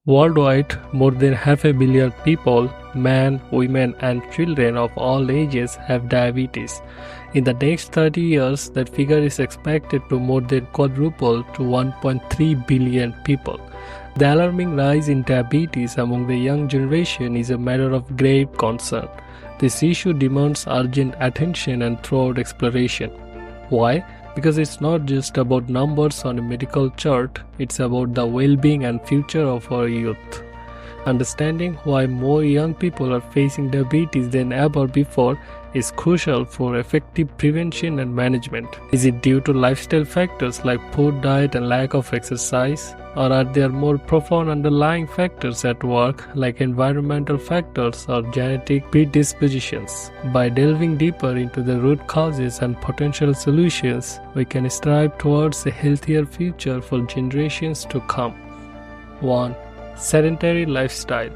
Worldwide, more than half a billion people, men, women, and children of all ages, have diabetes. In the next 30 years, that figure is expected to more than quadruple to 1.3 billion people. The alarming rise in diabetes among the young generation is a matter of grave concern. This issue demands urgent attention and thorough exploration. Why? Because it's not just about numbers on a medical chart, it's about the well-being and future of our youth. Understanding why more young people are facing diabetes than ever before is crucial for effective prevention and management. Is it due to lifestyle factors like poor diet and lack of exercise? Or are there more profound underlying factors at work like environmental factors or genetic predispositions? By delving deeper into the root causes and potential solutions, we can strive towards a healthier future for generations to come. 1. Sedentary lifestyle.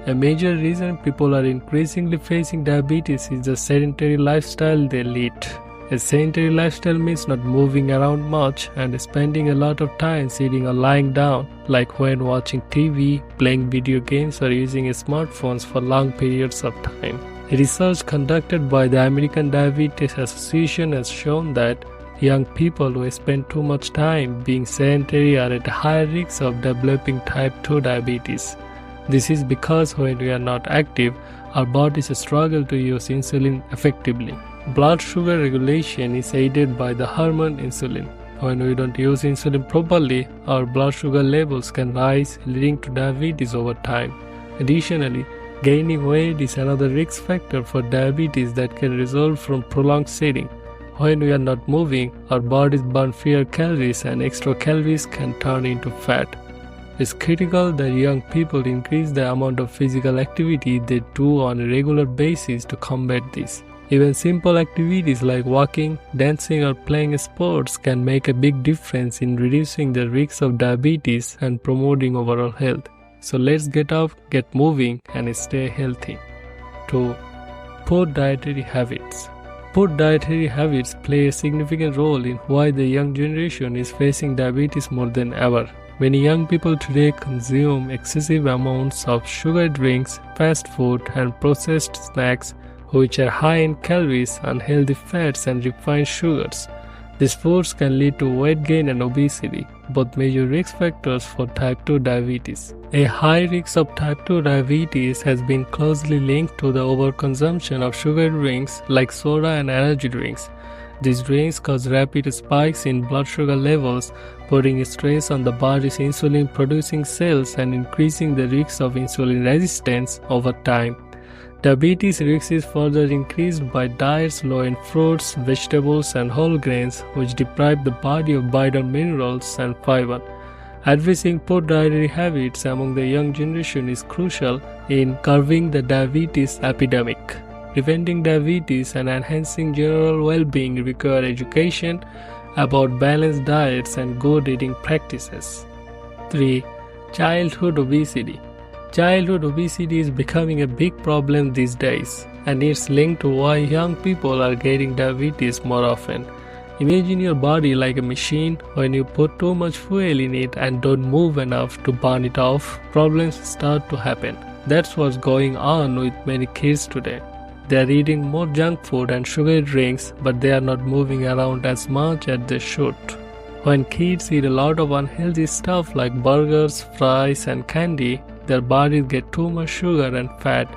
A major reason people are increasingly facing diabetes is the sedentary lifestyle they lead. A sedentary lifestyle means not moving around much and spending a lot of time sitting or lying down, like when watching TV, playing video games, or using smartphones for long periods of time. Research conducted by the American Diabetes Association has shown that young people who spend too much time being sedentary are at higher risk of developing type 2 diabetes. This is because when we are not active, our bodies struggle to use insulin effectively. Blood sugar regulation is aided by the hormone insulin. When we don't use insulin properly, our blood sugar levels can rise, leading to diabetes over time. Additionally, gaining weight is another risk factor for diabetes that can result from prolonged sitting. When we are not moving, our bodies burn fewer calories and extra calories can turn into fat. It's critical that young people increase the amount of physical activity they do on a regular basis to combat this. Even simple activities like walking, dancing, or playing sports can make a big difference in reducing the risk of diabetes and promoting overall health. So let's get up, get moving, and stay healthy. 2. Poor dietary habits. Poor dietary habits play a significant role in why the young generation is facing diabetes more than ever. Many young people today consume excessive amounts of sugar drinks, fast food, and processed snacks, which are high in calories, unhealthy fats, and refined sugars. These foods can lead to weight gain and obesity, both major risk factors for type 2 diabetes. A high risk of type 2 diabetes has been closely linked to the overconsumption of sugar drinks like soda and energy drinks. These drinks cause rapid spikes in blood sugar levels, putting stress on the body's insulin-producing cells and increasing the risk of insulin resistance over time. Diabetes risk is further increased by diets low in fruits, vegetables, and whole grains, which deprive the body of vital minerals and fiber. Addressing poor dietary habits among the young generation is crucial in curbing the diabetes epidemic. Preventing diabetes and enhancing general well-being require education about balanced diets and good eating practices. 3. Childhood obesity. Childhood obesity is becoming a big problem these days, and it's linked to why young people are getting diabetes more often. Imagine your body like a machine. When you put too much fuel in it and don't move enough to burn it off, problems start to happen. That's what's going on with many kids today. They are eating more junk food and sugar drinks, but they are not moving around as much as they should. When kids eat a lot of unhealthy stuff like burgers, fries, and candy, their bodies get too much sugar and fat.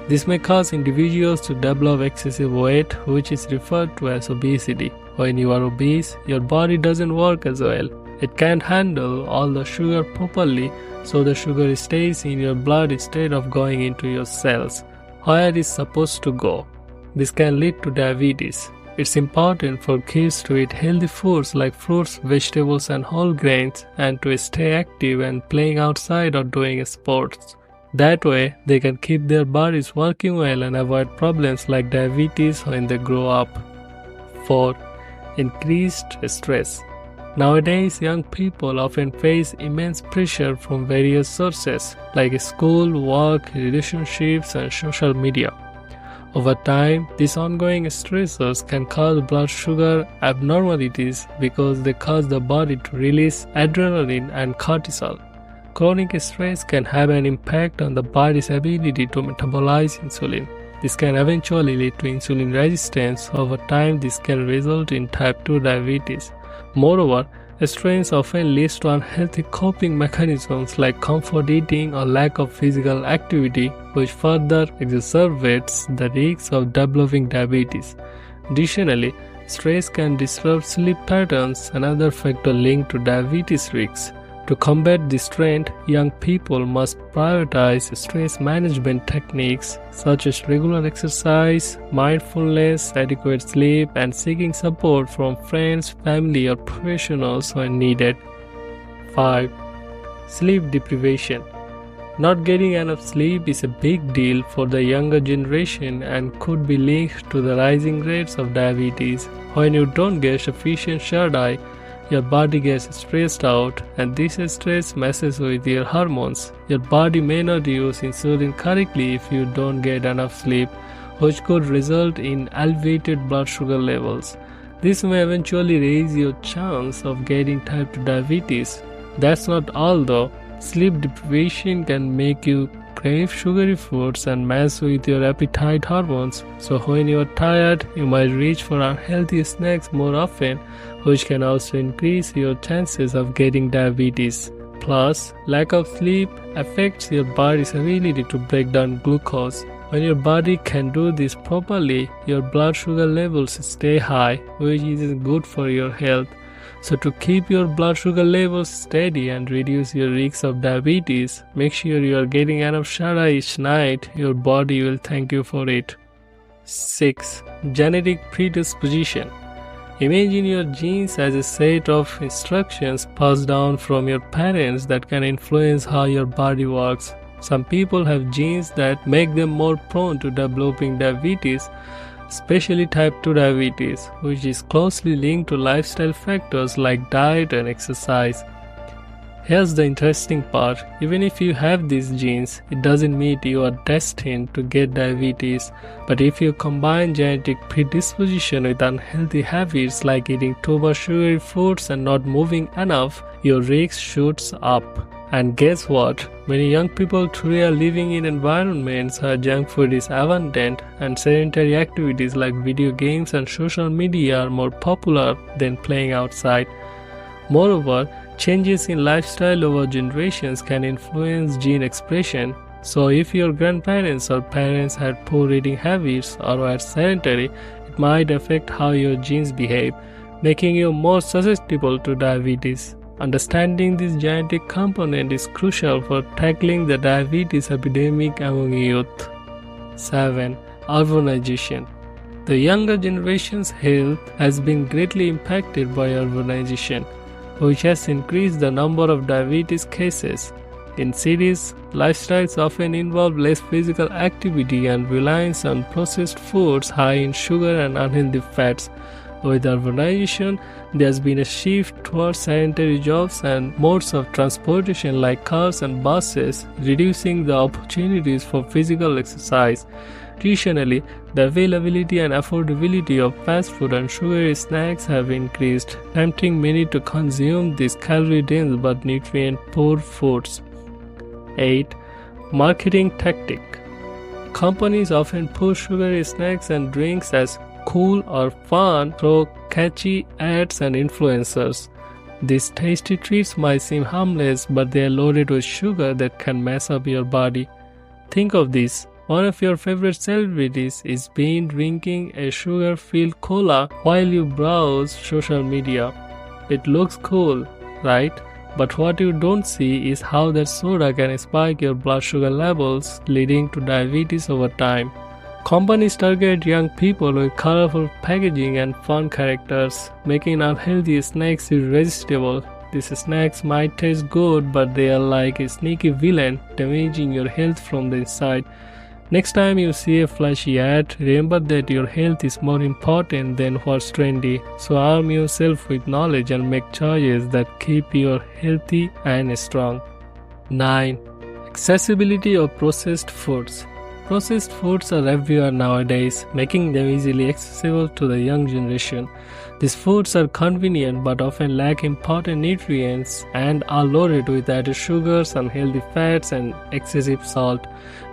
This may cause individuals to develop excessive weight, which is referred to as obesity. When you are obese, your body doesn't work as well. It can't handle all the sugar properly, so the sugar stays in your blood instead of going into your cells, where it is supposed to go. This can lead to diabetes. It's important for kids to eat healthy foods like fruits, vegetables, and whole grains, and to stay active and playing outside or doing sports. That way, they can keep their bodies working well and avoid problems like diabetes when they grow up. 4. Increased stress. Nowadays, young people often face immense pressure from various sources like school, work, relationships, and social media. Over time, these ongoing stressors can cause blood sugar abnormalities because they cause the body to release adrenaline and cortisol. Chronic stress can have an impact on the body's ability to metabolize insulin. This can eventually lead to insulin resistance. Over time, this can result in type 2 diabetes. Moreover, stress often leads to unhealthy coping mechanisms like comfort eating or lack of physical activity, which further exacerbates the risks of developing diabetes. Additionally, stress can disrupt sleep patterns, another factor linked to diabetes risks. To combat this trend, young people must prioritize stress management techniques such as regular exercise, mindfulness, adequate sleep, and seeking support from friends, family, or professionals when needed. 5. Sleep deprivation. Not getting enough sleep is a big deal for the younger generation and could be linked to the rising rates of diabetes. When you don't get sufficient shut-eye, your body gets stressed out, and this stress messes with your hormones. Your body may not use insulin correctly if you don't get enough sleep, which could result in elevated blood sugar levels. This may eventually raise your chance of getting type 2 diabetes. That's not all though. Sleep deprivation can make you crave sugary foods and mess with your appetite hormones. So when you are tired, you might reach for unhealthy snacks more often, which can also increase your chances of getting diabetes. Plus, lack of sleep affects your body's ability to break down glucose. When your body can do this properly, your blood sugar levels stay high, which is good for your health. So to keep your blood sugar levels steady and reduce your risk of diabetes, make sure you are getting enough shut-eye each night. Your body will thank you for it. 6. Genetic predisposition. Imagine your genes as a set of instructions passed down from your parents that can influence how your body works. Some people have genes that make them more prone to developing diabetes, especially type 2 diabetes, which is closely linked to lifestyle factors like diet and exercise. Here's the interesting part. Even if you have these genes, it doesn't mean you are destined to get diabetes. But if you combine genetic predisposition with unhealthy habits like eating too much sugary foods and not moving enough, your risk shoots up. And guess what? Many young people today are living in environments where junk food is abundant and sedentary activities like video games and social media are more popular than playing outside. Moreover, changes in lifestyle over generations can influence gene expression. So if your grandparents or parents had poor eating habits or were sedentary, it might affect how your genes behave, making you more susceptible to diabetes. Understanding this genetic component is crucial for tackling the diabetes epidemic among youth. 7. Urbanization. The younger generation's health has been greatly impacted by urbanization, which has increased the number of diabetes cases. In cities, lifestyles often involve less physical activity and reliance on processed foods high in sugar and unhealthy fats. With urbanization, there has been a shift towards sedentary jobs and modes of transportation like cars and buses, reducing the opportunities for physical exercise. Additionally, the availability and affordability of fast food and sugary snacks have increased, tempting many to consume these calorie-dense but nutrient-poor foods. 8. Marketing tactic. Companies often push sugary snacks and drinks as cool or fun through catchy ads and influencers. These tasty treats might seem harmless, but they are loaded with sugar that can mess up your body. Think of this. One of your favorite celebrities is drinking a sugar-filled cola while you browse social media. It looks cool, right? But what you don't see is how that soda can spike your blood sugar levels, leading to diabetes over time. Companies target young people with colorful packaging and fun characters, making unhealthy snacks irresistible. These snacks might taste good, but they are like a sneaky villain, damaging your health from the inside. Next time you see a flashy ad, remember that your health is more important than what's trendy. So arm yourself with knowledge and make choices that keep you healthy and strong. 9. Accessibility of processed foods. Processed foods are everywhere nowadays, making them easily accessible to the young generation. These foods are convenient but often lack important nutrients and are loaded with added sugars, unhealthy fats, and excessive salt.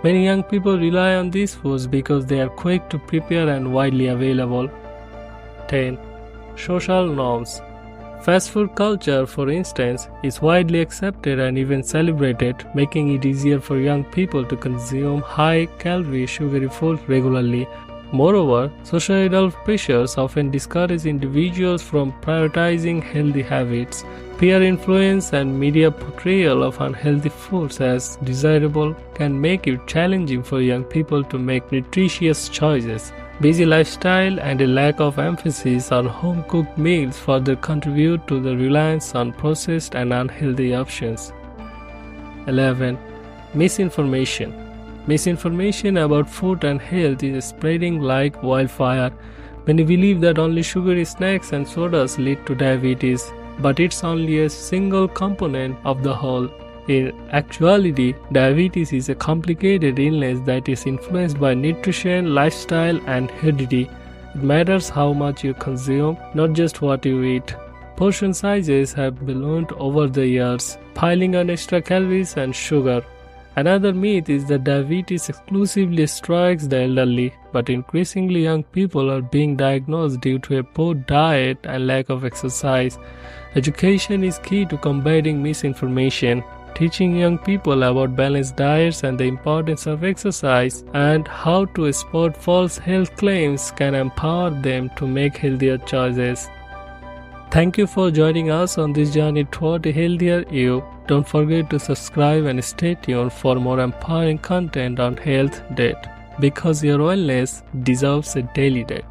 Many young people rely on these foods because they are quick to prepare and widely available. 10. Social norms. Fast food culture, for instance, is widely accepted and even celebrated, making it easier for young people to consume high-calorie, sugary food regularly. Moreover, societal pressures often discourage individuals from prioritizing healthy habits. Peer influence and media portrayal of unhealthy foods as desirable can make it challenging for young people to make nutritious choices. Busy lifestyle and a lack of emphasis on home-cooked meals further contribute to the reliance on processed and unhealthy options. 11. Misinformation. Misinformation about food and health is spreading like wildfire. Many believe that only sugary snacks and sodas lead to diabetes, but it's only a single component of the whole. In actuality, diabetes is a complicated illness that is influenced by nutrition, lifestyle, and heredity. It matters how much you consume, not just what you eat. Portion sizes have ballooned over the years, piling on extra calories and sugar. Another myth is that diabetes exclusively strikes the elderly, but increasingly young people are being diagnosed due to a poor diet and lack of exercise. Education is key to combating misinformation. Teaching young people about balanced diets and the importance of exercise and how to spot false health claims can empower them to make healthier choices. Thank you for joining us on this journey toward a healthier you. Don't forget to subscribe and stay tuned for more empowering content on health, because your wellness deserves a daily date.